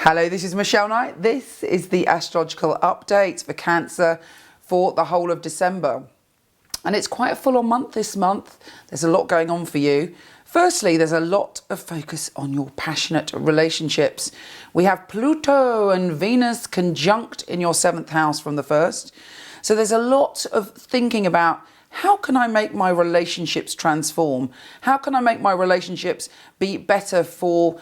Hello, this is Michele Knight. This is the astrological update for Cancer for the whole of December. And it's quite a full-on month this month. There's a lot going on for you. Firstly, there's a lot of focus on your passionate relationships. We have Pluto and Venus conjunct in your 7th house from the 1st. So there's a lot of thinking about how can I make my relationships transform? How can I make my relationships be better for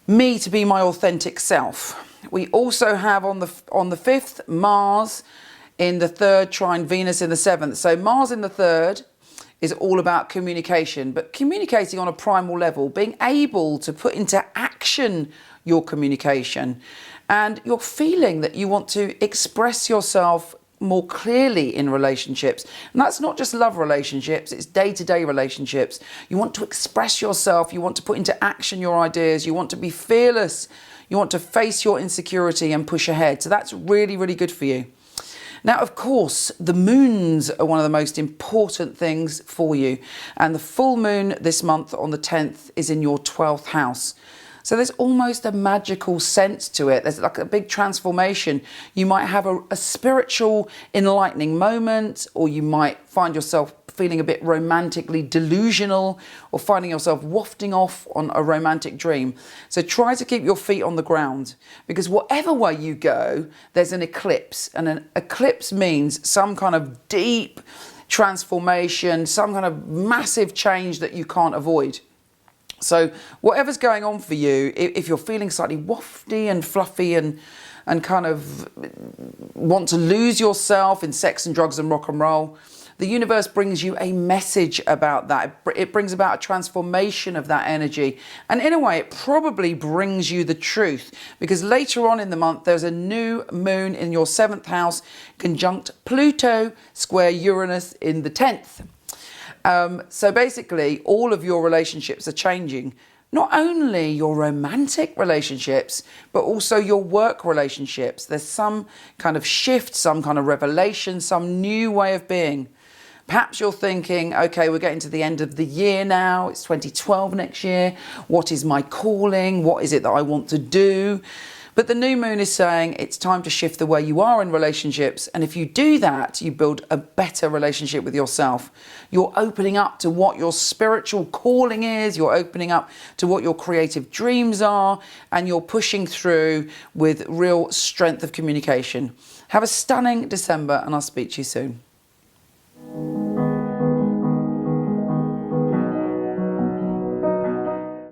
me to be my authentic self? We also have on the 5th Mars in the 3rd trine Venus in the 7th. So Mars in the 3rd is all about communication, but communicating on a primal level, being able to put into action your communication, and you're feeling that you want to express yourself more clearly in relationships. And that's not just love relationships, it's day-to-day relationships. You want to express yourself, you want to put into action your ideas, you want to be fearless, you want to face your insecurity and push ahead. So that's really, really good for you. Now, of course, the moons are one of the most important things for you. And the full moon this month on the 10th is in your 12th house. So there's almost a magical sense to it. There's like a big transformation. You might have a spiritual enlightening moment, or you might find yourself feeling a bit romantically delusional, or finding yourself wafting off on a romantic dream. So try to keep your feet on the ground, because whatever way you go, there's an eclipse. And an eclipse means some kind of deep transformation, some kind of massive change that you can't avoid. So whatever's going on for you, if you're feeling slightly wafty and fluffy and kind of want to lose yourself in sex and drugs and rock and roll, the universe brings you a message about that. It brings about a transformation of that energy. And in a way, it probably brings you the truth, because later on in the month, there's a new moon in your 7th house, conjunct Pluto, square Uranus in the 10th. So basically, all of your relationships are changing. Not only your romantic relationships, but also your work relationships. There's some kind of shift, some kind of revelation, some new way of being. Perhaps you're thinking, okay, we're getting to the end of the year now. It's 2012 next year. What is my calling? What is it that I want to do? But the new moon is saying it's time to shift the way you are in relationships. And if you do that, you build a better relationship with yourself. You're opening up to what your spiritual calling is. You're opening up to what your creative dreams are. And you're pushing through with real strength of communication. Have a stunning December, and I'll speak to you soon.